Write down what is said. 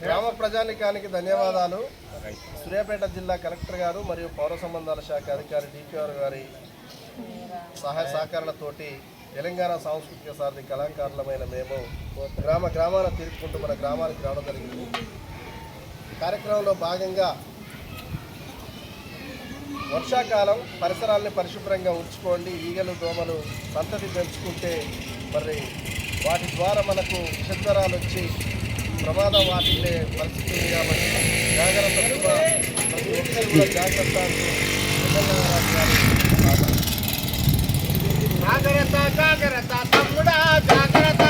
గ్రామ ప్రజానికానికి ధన్యవాదాలు. సూర్యాపేట జిల్లా కలెక్టర్ గారు మరియు పౌర సంబంధాల శాఖ అధికారి డిపిఆర్ గారి సహాయ సహకారాలతోటి తెలంగాణ సాంస్కృతిక సారథి కళాకారులమైన మేము గ్రామాన తిరుగుకుంటూ మన గ్రామానికి రావడం జరిగింది. కార్యక్రమంలో భాగంగా వర్షాకాలం పరిసరాలని పరిశుభ్రంగా ఉంచుకోండి, ఈగలు దోమలు సంతతి పెంచుకుంటే మరి వాటి ద్వారా మనకు విషజ్వరాలు వచ్చి ప్రమాదం వాటిల్లే పరిస్థితి ఉంది. కాబట్టి జాగ్రత్త ప్రతి ఒక్కరు కూడా జాగ్రత్త జాగ్రత్త జాగ్రత్త తమ్ముడా జాగ్రత్త